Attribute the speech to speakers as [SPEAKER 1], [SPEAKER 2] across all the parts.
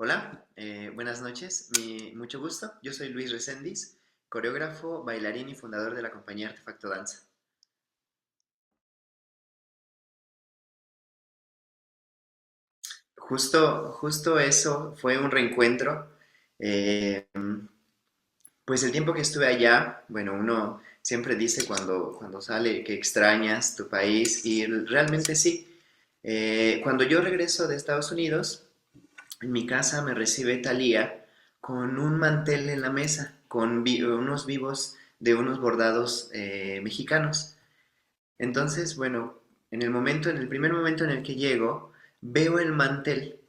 [SPEAKER 1] Hola, buenas noches, mucho gusto. Yo soy Luis Reséndiz, coreógrafo, bailarín y fundador de la compañía Artefacto Danza. Justo eso fue un reencuentro. eh, pues el tiempo que estuve allá, bueno, uno siempre dice cuando sale que extrañas tu país y realmente sí. Cuando yo regreso de Estados Unidos, en mi casa me recibe Thalía con un mantel en la mesa, con unos vivos de unos bordados mexicanos. Entonces, bueno, en el primer momento en el que llego, veo el mantel.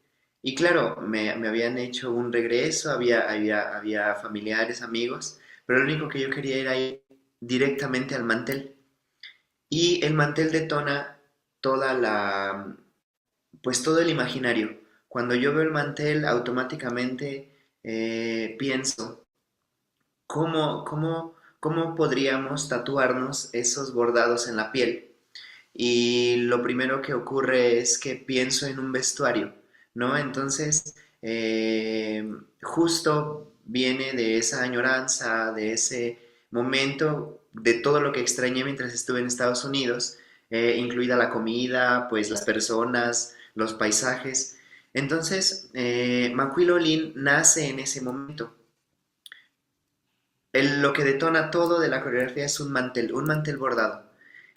[SPEAKER 1] Y claro, me habían hecho un regreso, había familiares, amigos, pero lo único que yo quería era ir directamente al mantel. Y el mantel detona toda la, pues todo el imaginario. Cuando yo veo el mantel, automáticamente pienso, ¿cómo podríamos tatuarnos esos bordados en la piel? Y lo primero que ocurre es que pienso en un vestuario, ¿no? Entonces, justo viene de esa añoranza, de ese momento, de todo lo que extrañé mientras estuve en Estados Unidos, incluida la comida, pues las personas, los paisajes. Entonces, Macuilo nace en ese momento. Lo que detona todo de la coreografía es un mantel bordado.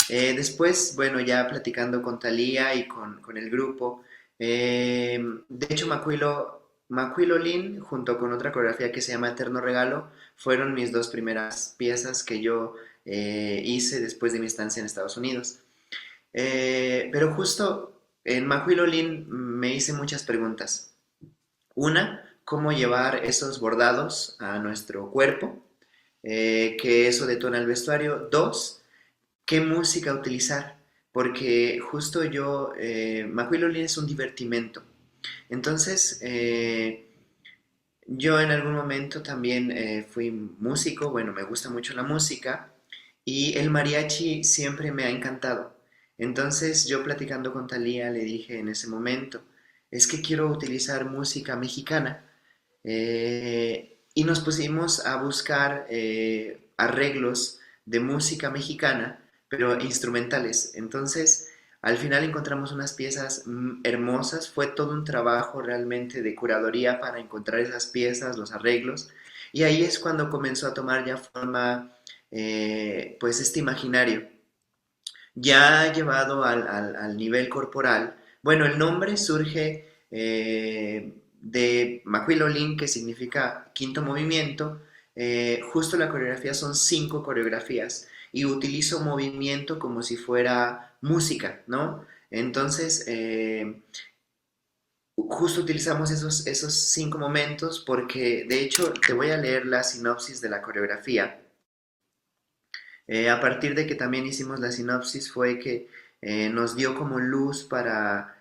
[SPEAKER 1] Después, bueno, ya platicando con Thalía y con el grupo, de hecho Macuilo Lin, junto con otra coreografía que se llama Eterno Regalo, fueron mis dos primeras piezas que yo hice después de mi estancia en Estados Unidos. Pero justo en Macuilo Lin me hice muchas preguntas. Una, cómo llevar esos bordados a nuestro cuerpo, que eso detona el vestuario. Dos, qué música utilizar, porque justo yo, Macuilolín es un divertimento. Entonces, yo en algún momento también fui músico, bueno, me gusta mucho la música y el mariachi siempre me ha encantado. Entonces, yo platicando con Thalía le dije en ese momento, es que quiero utilizar música mexicana y nos pusimos a buscar arreglos de música mexicana, pero instrumentales. Entonces, al final encontramos unas piezas hermosas. Fue todo un trabajo realmente de curaduría para encontrar esas piezas, los arreglos. Y ahí es cuando comenzó a tomar ya forma, pues, este imaginario. Ya llevado al nivel corporal, bueno, el nombre surge de Macuilolín, que significa quinto movimiento. Justo la coreografía son cinco coreografías y utilizo movimiento como si fuera música, ¿no? Entonces, justo utilizamos esos cinco momentos porque, de hecho, te voy a leer la sinopsis de la coreografía. A partir de que también hicimos la sinopsis fue que nos dio como luz para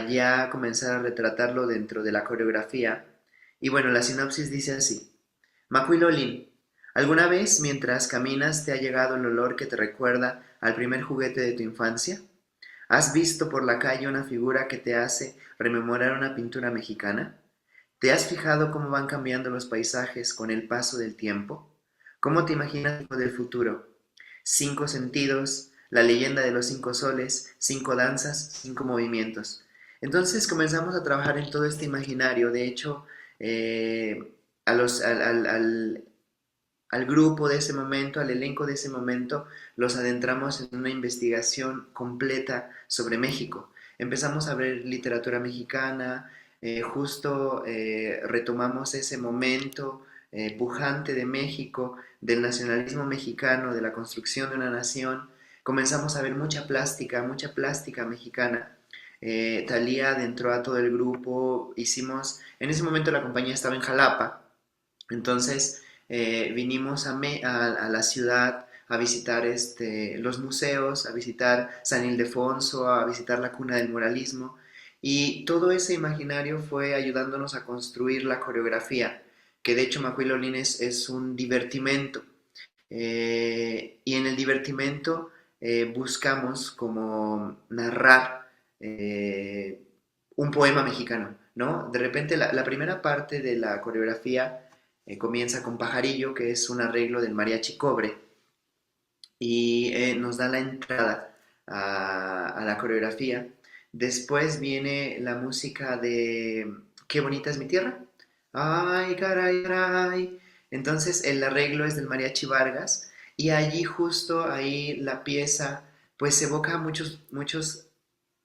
[SPEAKER 1] ya comenzar a retratarlo dentro de la coreografía. Y bueno, la sinopsis dice así. Macuilolín, ¿alguna vez mientras caminas te ha llegado el olor que te recuerda al primer juguete de tu infancia? ¿Has visto por la calle una figura que te hace rememorar una pintura mexicana? ¿Te has fijado cómo van cambiando los paisajes con el paso del tiempo? ¿Cómo te imaginas del futuro? Cinco sentidos, la leyenda de los cinco soles, cinco danzas, cinco movimientos. Entonces comenzamos a trabajar en todo este imaginario. De hecho, a los, al grupo de ese momento, al elenco de ese momento, los adentramos en una investigación completa sobre México. Empezamos a ver literatura mexicana, justo retomamos ese momento pujante de México, del nacionalismo mexicano, de la construcción de una nación. Comenzamos a ver mucha plástica mexicana. Thalía adentró a todo el grupo, hicimos, en ese momento la compañía estaba en Jalapa, entonces vinimos a la ciudad a visitar los museos, a visitar San Ildefonso, a visitar la cuna del muralismo. Y todo ese imaginario fue ayudándonos a construir la coreografía, que de hecho Macuilolín es un divertimento. Y en el divertimento buscamos como narrar un poema mexicano. ¿no? De repente la primera parte de la coreografía comienza con Pajarillo, que es un arreglo del mariachi Cobre, y nos da la entrada a la coreografía. Después viene la música de Qué bonita es mi tierra. Ay, caray, caray. Entonces el arreglo es del Mariachi Vargas y allí justo ahí la pieza pues evoca muchos.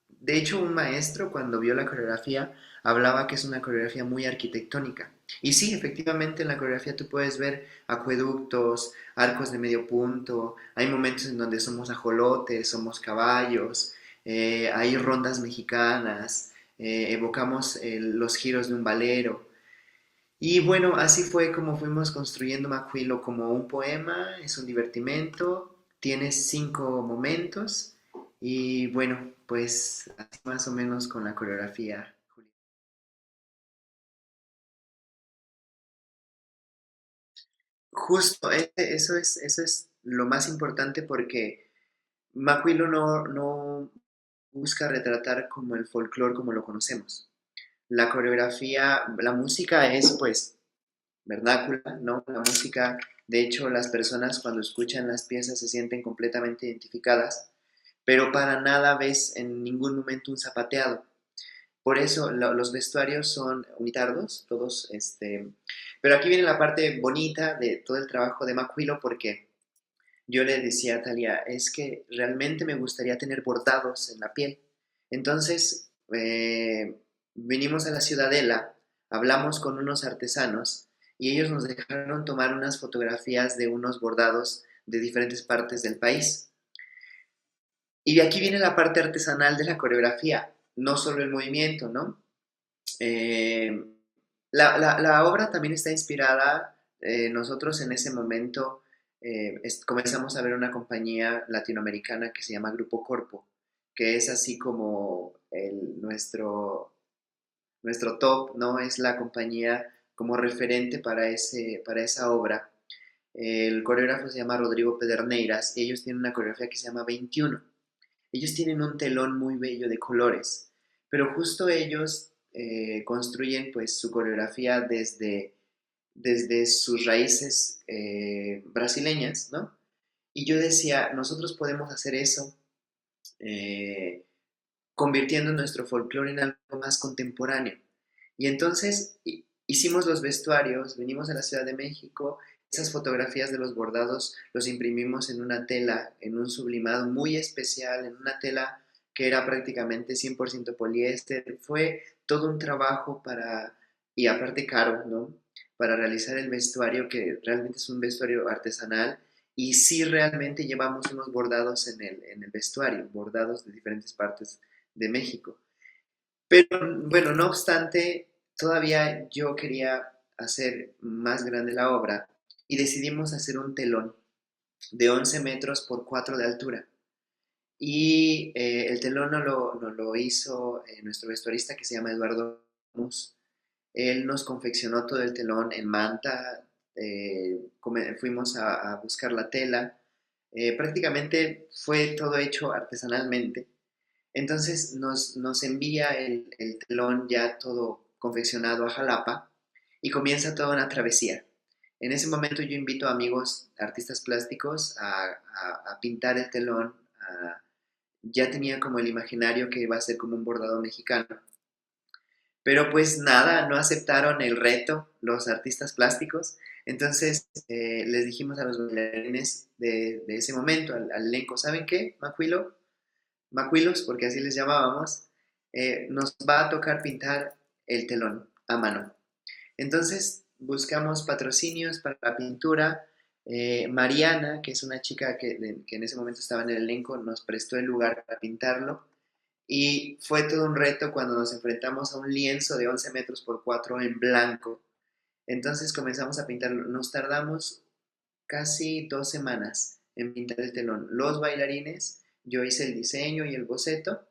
[SPEAKER 1] De hecho, un maestro cuando vio la coreografía hablaba que es una coreografía muy arquitectónica. Y sí, efectivamente en la coreografía tú puedes ver acueductos, arcos de medio punto, hay momentos en donde somos ajolotes, somos caballos, hay rondas mexicanas, evocamos los giros de un valero. Y bueno, así fue como fuimos construyendo Macuilo como un poema, es un divertimento, tiene 5 momentos y bueno, pues así más o menos con la coreografía. Justo, eso es lo más importante porque Macuilo no busca retratar como el folclore como lo conocemos. La coreografía, la música es pues vernácula, ¿no? La música, de hecho, las personas cuando escuchan las piezas se sienten completamente identificadas, pero para nada ves en ningún momento un zapateado. Por eso los vestuarios son unitardos, todos, pero aquí viene la parte bonita de todo el trabajo de Macuilo porque yo le decía a Talia, es que realmente me gustaría tener bordados en la piel. Entonces, vinimos a la Ciudadela, hablamos con unos artesanos y ellos nos dejaron tomar unas fotografías de unos bordados de diferentes partes del país. Y de aquí viene la parte artesanal de la coreografía, no solo el movimiento, ¿no? Eh, la obra también está inspirada, nosotros en ese momento comenzamos a ver una compañía latinoamericana que se llama Grupo Corpo, que es así como nuestro top, ¿no? Es la compañía como referente para esa obra. El coreógrafo se llama Rodrigo Pederneiras y ellos tienen una coreografía que se llama 21. Ellos tienen un telón muy bello de colores, pero justo ellos construyen pues su coreografía desde sus raíces brasileñas, ¿no? Y yo decía, nosotros podemos hacer eso eh, convirtiendo nuestro folclore en algo más contemporáneo. Y entonces hicimos los vestuarios, venimos a la Ciudad de México, esas fotografías de los bordados los imprimimos en una tela, en un sublimado muy especial, en una tela que era prácticamente 100% poliéster. Fue todo un trabajo y aparte caro, ¿no? Para realizar el vestuario, que realmente es un vestuario artesanal. Y sí realmente llevamos unos bordados en el vestuario, bordados de diferentes partes de México. Pero bueno, no obstante, todavía yo quería hacer más grande la obra y decidimos hacer un telón de 11 metros por 4 de altura. Y el telón no lo hizo nuestro vestuarista que se llama Eduardo Mus. Él nos confeccionó todo el telón en manta, fuimos a buscar la tela, prácticamente fue todo hecho artesanalmente. Entonces nos envía el telón ya todo confeccionado a Jalapa y comienza toda una travesía. En ese momento yo invito a amigos artistas plásticos a pintar el telón. Ya tenía como el imaginario que iba a ser como un bordado mexicano. Pero pues nada, no aceptaron el reto los artistas plásticos. Entonces les dijimos a los bailarines de ese momento, al elenco, ¿saben qué, Macuilo? Macuilos, porque así les llamábamos, nos va a tocar pintar el telón a mano. Entonces buscamos patrocinios para la pintura. Mariana, que es una chica que en ese momento estaba en el elenco, nos prestó el lugar para pintarlo. Y fue todo un reto cuando nos enfrentamos a un lienzo de 11 metros por 4 en blanco. Entonces comenzamos a pintarlo. Nos tardamos casi 2 semanas en pintar el telón. Los bailarines, yo hice el diseño y el boceto.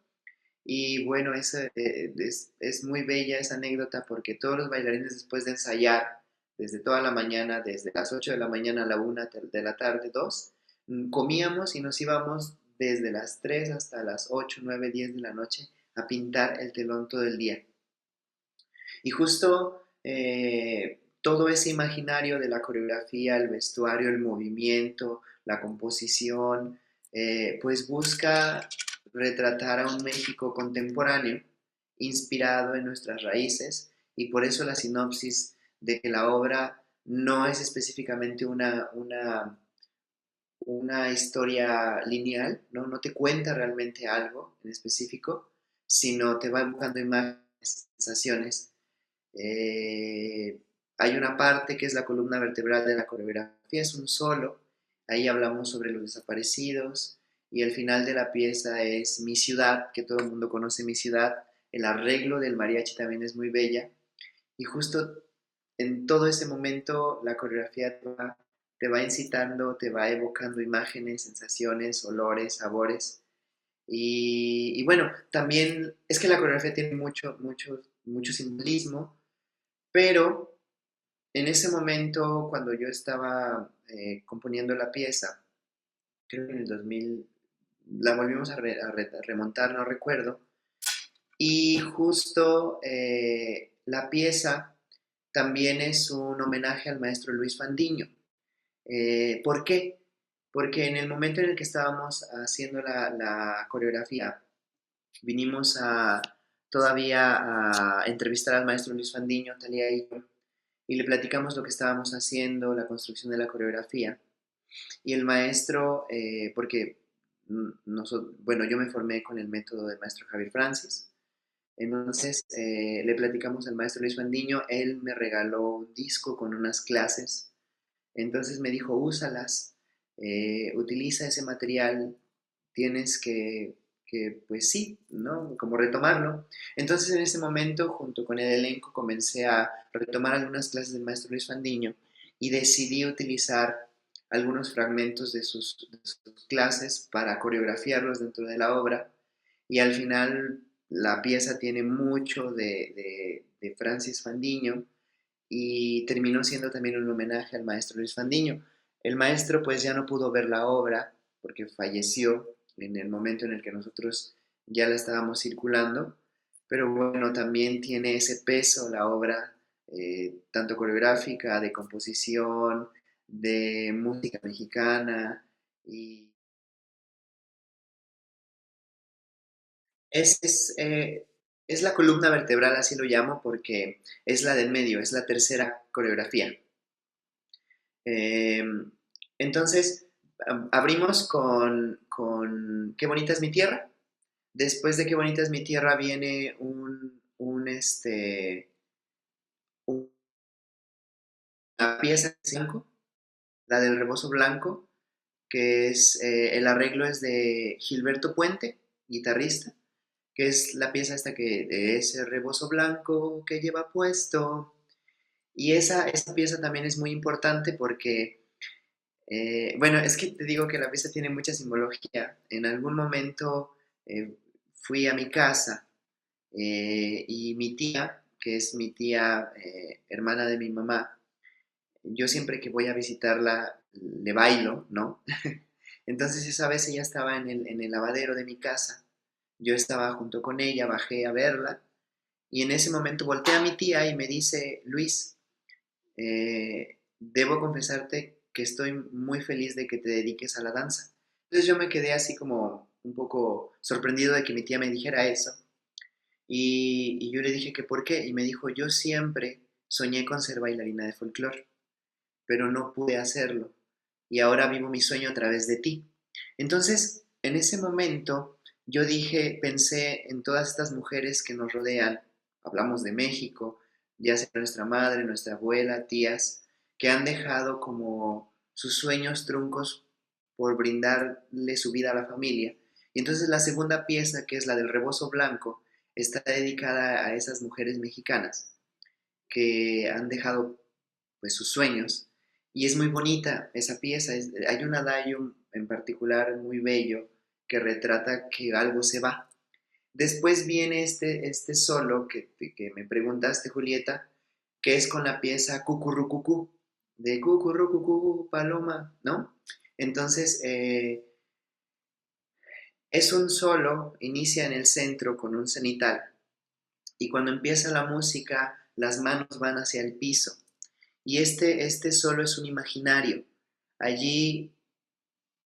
[SPEAKER 1] Y bueno, es muy bella esa anécdota porque todos los bailarines después de ensayar desde toda la mañana, desde las 8 de la mañana a la 1 de la tarde, 2, comíamos y nos íbamos desde las 3 hasta las 8 9 10 de la noche a pintar el telón todo el día. Y justo todo ese imaginario de la coreografía, el vestuario, el movimiento, la composición, pues busca retratar a un México contemporáneo inspirado en nuestras raíces, y por eso la sinopsis de que la obra no es específicamente una historia lineal, ¿no? No te cuenta realmente algo en específico, sino te va evocando imágenes, sensaciones. Eh, Hay una parte que es la columna vertebral de la coreografía, es un solo, ahí hablamos sobre los desaparecidos, y el final de la pieza es Mi ciudad, que todo el mundo conoce Mi ciudad. El arreglo del mariachi también es muy bella, y justo en todo ese momento la coreografía te va incitando, te va evocando imágenes, sensaciones, olores, sabores. Y bueno, también es que la coreografía tiene mucho simbolismo, pero en ese momento, cuando yo estaba componiendo la pieza, creo que en el 2000, la volvimos a remontar, no recuerdo, y justo la pieza también es un homenaje al maestro Luis Fandiño. ¿Por qué? Porque en el momento en el que estábamos haciendo la coreografía, vinimos todavía a entrevistar al maestro Luis Fandiño, Talía y yo, y le platicamos lo que estábamos haciendo, la construcción de la coreografía. Y el maestro, porque bueno, yo me formé con el método del maestro Javier Francis, entonces le platicamos al maestro Luis Fandiño, él me regaló un disco con unas clases, entonces me dijo, úsalas, utiliza ese material, tienes pues sí, ¿no? Como retomarlo. Entonces en ese momento, junto con el elenco, comencé a retomar algunas clases del maestro Luis Fandiño y decidí utilizar algunos fragmentos de sus clases para coreografiarlos dentro de la obra, y al final la pieza tiene mucho de Francis Fandiño, y terminó siendo también un homenaje al maestro Luis Fandiño. El maestro pues ya no pudo ver la obra porque falleció en el momento en el que nosotros ya la estábamos circulando, pero bueno, también tiene ese peso la obra, tanto coreográfica, de composición, de música mexicana, y es, es, eh, es la columna vertebral, así lo llamo, porque es la del medio, es la tercera coreografía. Eh, entonces, abrimos con Qué bonita es mi tierra. Después de Qué bonita es mi tierra viene una pieza 5, la del rebozo blanco, que es, el arreglo es de Gilberto Puente, guitarrista, que es la pieza esta que de ese rebozo blanco que lleva puesto. Y esa pieza también es muy importante porque bueno, es que te digo que la pieza tiene mucha simbología. En algún momento fui a mi casa, y mi tía, que es mi tía hermana de mi mamá, yo siempre que voy a visitarla le bailo, ¿no? Entonces esa vez ella estaba en el lavadero de mi casa, yo estaba junto con ella, bajé a verla, y en ese momento volteé a mi tía y me dice, Luis, debo confesarte que estoy muy feliz de que te dediques a la danza. Entonces yo me quedé así como un poco sorprendido de que mi tía me dijera eso. Y yo le dije que por qué. Y me dijo, yo siempre soñé con ser bailarina de folclore, pero no pude hacerlo. Y ahora vivo mi sueño a través de ti. Entonces, en ese momento, yo dije, pensé en todas estas mujeres que nos rodean. Hablamos de México, ya sea nuestra madre, nuestra abuela, tías, que han dejado como sus sueños truncos por brindarle su vida a la familia. Y entonces la segunda pieza, que es la del rebozo blanco, está dedicada a esas mujeres mexicanas que han dejado pues sus sueños, y es muy bonita esa pieza. Hay un adagio en particular muy bello que retrata que algo se va. Después viene este solo que me preguntaste, Julieta, que es con la pieza Cucurrucucú, de Cucurrucucú, Paloma, ¿no? Entonces, es un solo, inicia en el centro con un cenital, y cuando empieza la música las manos van hacia el piso. Y este solo es un imaginario. Allí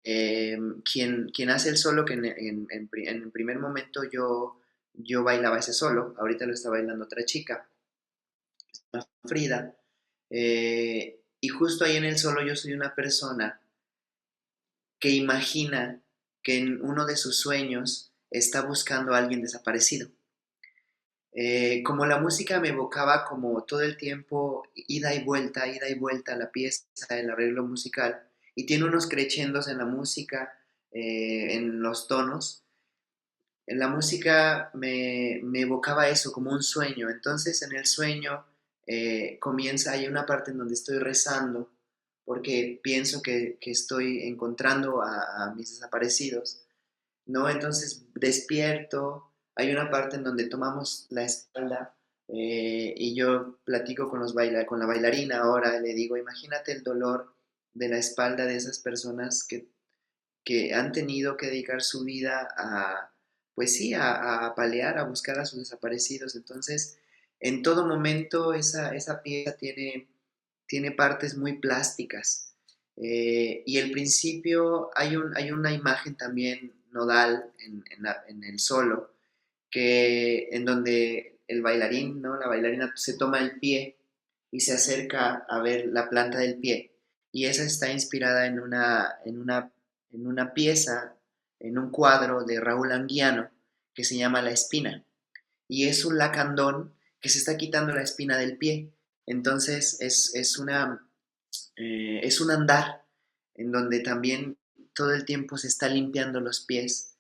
[SPEAKER 1] quien hace el solo, que en el primer momento yo bailaba ese solo, ahorita lo está bailando otra chica, Frida, y justo ahí en el solo yo soy una persona que imagina que en uno de sus sueños está buscando a alguien desaparecido. Como la música me evocaba como todo el tiempo ida y vuelta la pieza, el arreglo musical, y tiene unos crescendos en la música, en los tonos. En la música me evocaba eso como un sueño. Entonces en el sueño hay una parte en donde estoy rezando porque pienso que estoy encontrando a mis desaparecidos, ¿no? Entonces despierto, hay una parte en donde tomamos la espalda, y yo platico con la bailarina ahora, le digo, imagínate el dolor de la espalda de esas personas que han tenido que dedicar su vida a, pues sí, a palear, a buscar a sus desaparecidos. Entonces, en todo momento esa pieza tiene partes muy plásticas. Y al principio hay una imagen también nodal en el solo, en donde el bailarín, ¿no? La bailarina se toma el pie y se acerca a ver la planta del pie. Y esa está inspirada en una pieza, en un cuadro de Raúl Anguiano que se llama La Espina. Y es un lacandón que se está quitando la espina del pie. Entonces es un andar en donde también todo el tiempo se está limpiando los pies.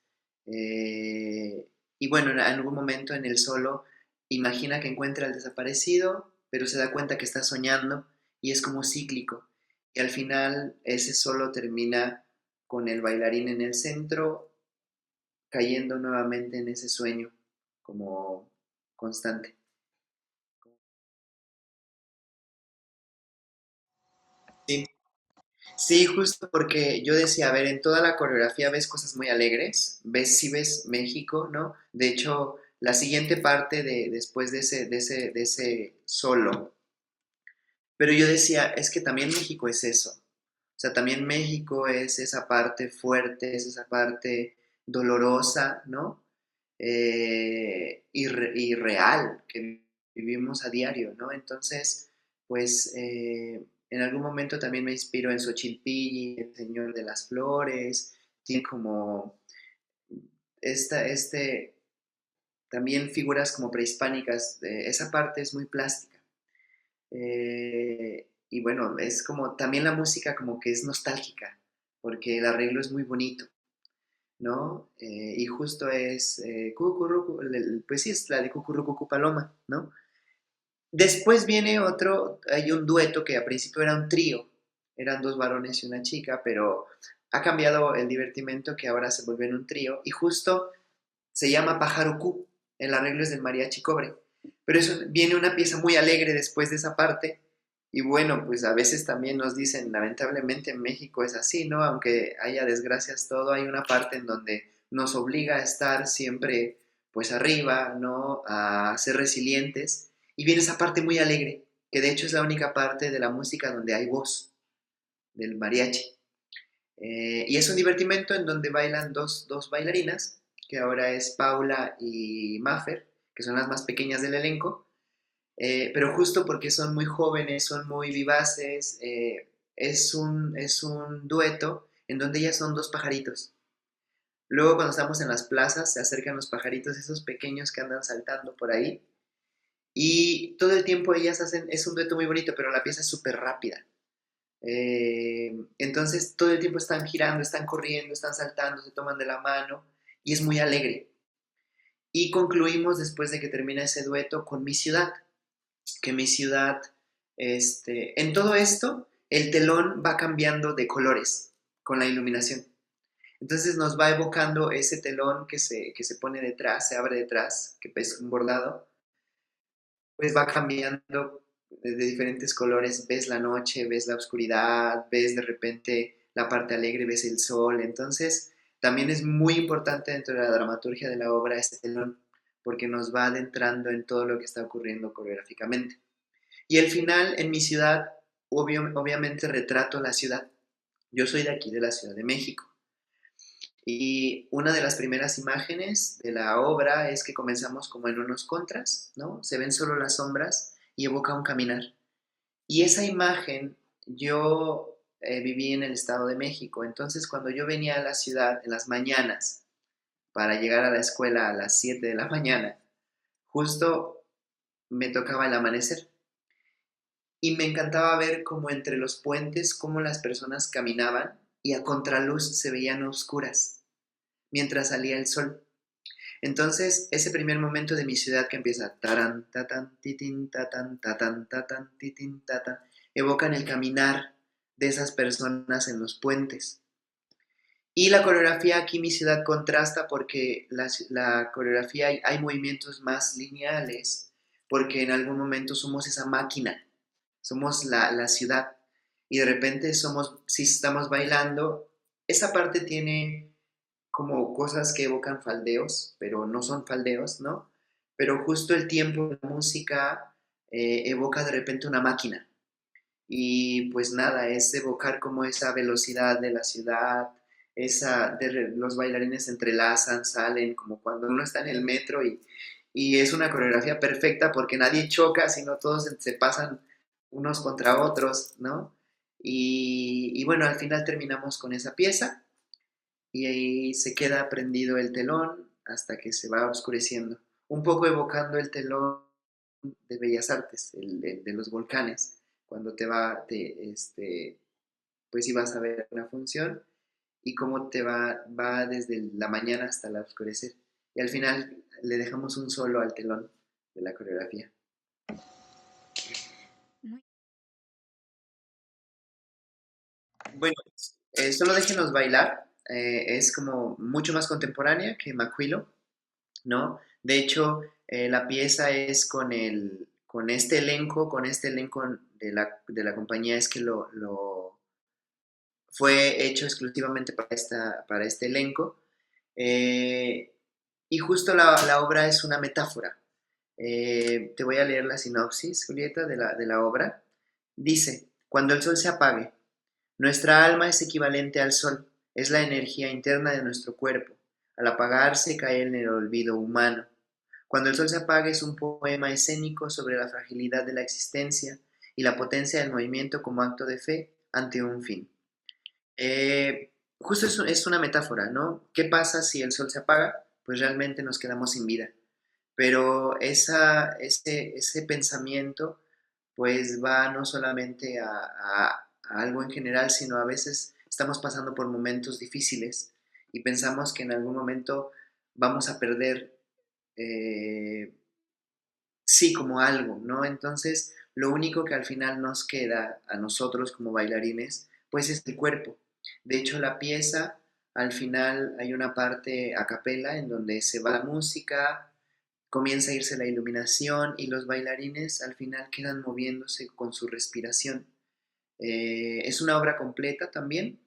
[SPEAKER 1] Y bueno, en algún momento en el solo imagina que encuentra al desaparecido, pero se da cuenta que está soñando y es como cíclico. Y al final ese solo termina con el bailarín en el centro, cayendo nuevamente en ese sueño como constante. Sí, sí, justo porque yo decía, a ver, en toda la coreografía ves cosas muy alegres, sí ves México, ¿no? De hecho, la siguiente parte después de ese solo, pero yo decía, es que también México es eso. O sea, también México es esa parte fuerte, es esa parte dolorosa, ¿no? Y real que vivimos a diario, ¿no? Entonces, pues en algún momento también me inspiro en Xochilpilli, el Señor de las Flores, tiene como este, también figuras como prehispánicas, esa parte es muy plástica. Y bueno, es como también la música como que es nostálgica, porque el arreglo es muy bonito, ¿no? Y justo es, pues sí, es la de Cucurrucucu Paloma, ¿no? Después viene otro, hay un dueto que al principio era un trío, eran dos varones y una chica, pero ha cambiado el divertimento que ahora se vuelve en un trío y justo se llama Pájaro Cu, el arreglo es del Mariachi Cobre, pero eso viene una pieza muy alegre después de esa parte y bueno, pues a veces también nos dicen, lamentablemente en México es así, ¿no? Aunque haya desgracias todo, hay una parte en donde nos obliga a estar siempre pues arriba, ¿no? A ser resilientes y viene esa parte muy alegre, que de hecho es la única parte de la música donde hay voz del mariachi. Y es un divertimento en donde bailan dos bailarinas, que ahora es Paula y Maffer, que son las más pequeñas del elenco, pero justo porque son muy jóvenes, son muy vivaces, es un dueto en donde ellas son dos pajaritos. Luego cuando estamos en las plazas se acercan los pajaritos, esos pequeños que andan saltando por ahí, y todo el tiempo ellas hacen, es un dueto muy bonito, pero la pieza es súper rápida. Entonces todo el tiempo están girando, están corriendo, están saltando, se toman de la mano y es muy alegre. Y concluimos después de que termina ese dueto con Mi Ciudad, que Mi Ciudad, en todo esto, el telón va cambiando de colores con la iluminación. Entonces nos va evocando ese telón que se pone detrás, se abre detrás, que es un bordado, pues va cambiando de diferentes colores, ves la noche, ves la oscuridad, ves de repente la parte alegre, ves el sol, entonces también es muy importante dentro de la dramaturgia de la obra este telón, porque nos va adentrando en todo lo que está ocurriendo coreográficamente. Y el final, en mi ciudad, obviamente retrato la ciudad. Yo soy de aquí, de la Ciudad de México. Y una de las primeras imágenes de la obra es que comenzamos como en unos contras, ¿no? Se ven solo las sombras y evoca un caminar. Y esa imagen yo viví en el Estado de México, entonces cuando yo venía a la ciudad en las mañanas para llegar a la escuela a las 7 de la mañana, justo me tocaba el amanecer y me encantaba ver cómo entre los puentes, cómo las personas caminaban y a contraluz se veían oscuras mientras salía el sol. Entonces, ese primer momento de mi ciudad que empieza taran, tatan, titin, tatan, titin, tatan, evocan el caminar de esas personas en los puentes. Y la coreografía aquí en mi ciudad contrasta porque la coreografía hay movimientos más lineales, porque en algún momento somos esa máquina, somos la ciudad, y de repente somos, si estamos bailando, esa parte tiene como cosas que evocan faldeos, pero no son faldeos, ¿no? Pero justo el tiempo de la música evoca de repente una máquina. Y pues nada, es evocar como esa velocidad de la ciudad, los bailarines se entrelazan, salen, como cuando uno está en el metro y es una coreografía perfecta porque nadie choca, sino todos se pasan unos contra otros, ¿no? Y bueno, al final terminamos con esa pieza y ahí se queda prendido el telón hasta que se va oscureciendo, un poco evocando el telón de Bellas Artes, de los volcanes, cuando pues ibas a ver una función y cómo va desde la mañana hasta el oscurecer. Y al final le dejamos un solo al telón de la coreografía. Bueno, solo déjenos bailar. Es como mucho más contemporánea que Macuilo, ¿no? De hecho, la pieza es con este elenco de la compañía es que fue hecho exclusivamente para este elenco. Eh, y justo la obra es una metáfora. Te voy a leer la sinopsis, Julieta, de la obra. Dice, cuando el sol se apague, nuestra alma es equivalente al sol, es la energía interna de nuestro cuerpo. Al apagarse cae en el olvido humano. Cuando el sol se apague es un poema escénico sobre la fragilidad de la existencia y la potencia del movimiento como acto de fe ante un fin. Justo es una metáfora, ¿no? ¿Qué pasa si el sol se apaga? Pues realmente nos quedamos sin vida. Pero ese pensamiento pues va no solamente a algo en general, sino a veces estamos pasando por momentos difíciles y pensamos que en algún momento vamos a perder, eh, sí, como algo, ¿no? Entonces, lo único que al final nos queda a nosotros como bailarines, pues es el cuerpo. De hecho, la pieza, al final hay una parte a capela en donde se va la música, comienza a irse la iluminación y los bailarines al final quedan moviéndose con su respiración. Es una obra completa también.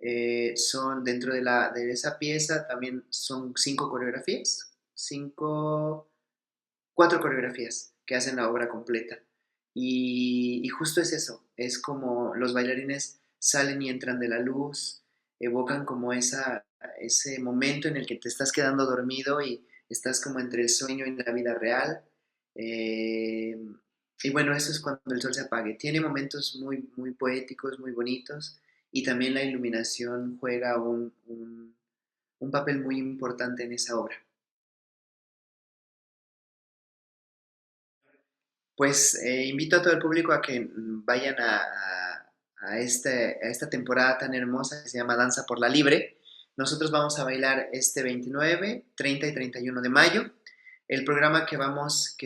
[SPEAKER 1] Dentro de esa pieza también son 5 coreografías, 4 coreografías que hacen la obra completa. Y justo es eso, es como los bailarines salen y entran de la luz, evocan como ese momento en el que te estás quedando dormido y estás como entre el sueño y la vida real. Eh, y bueno, eso es cuando el sol se apague. Tiene momentos muy, muy poéticos, muy bonitos, y también la iluminación juega un papel muy importante en esa obra. Pues invito a todo el público a que vayan a esta temporada tan hermosa que se llama Danza por la Libre. Nosotros vamos a bailar este 29, 30 y 31 de mayo. El programa que vamos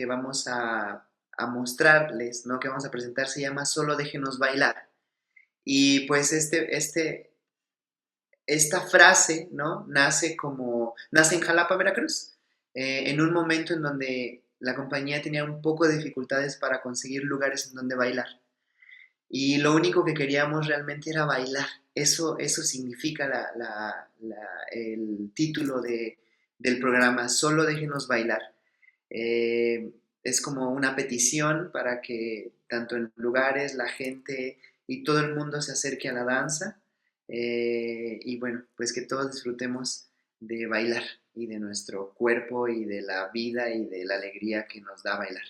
[SPEAKER 1] a mostrarles, ¿no? Que vamos a presentar se llama Solo déjenos bailar. Y pues esta frase, ¿no? Nace en Jalapa, Veracruz, en un momento en donde la compañía tenía un poco de dificultades para conseguir lugares en donde bailar. Y lo único que queríamos realmente era bailar. Eso significa el título del programa, Solo déjenos bailar. Eh, es como una petición para que tanto en lugares la gente y todo el mundo se acerque a la danza y bueno, pues que todos disfrutemos de bailar y de nuestro cuerpo y de la vida y de la alegría que nos da bailar.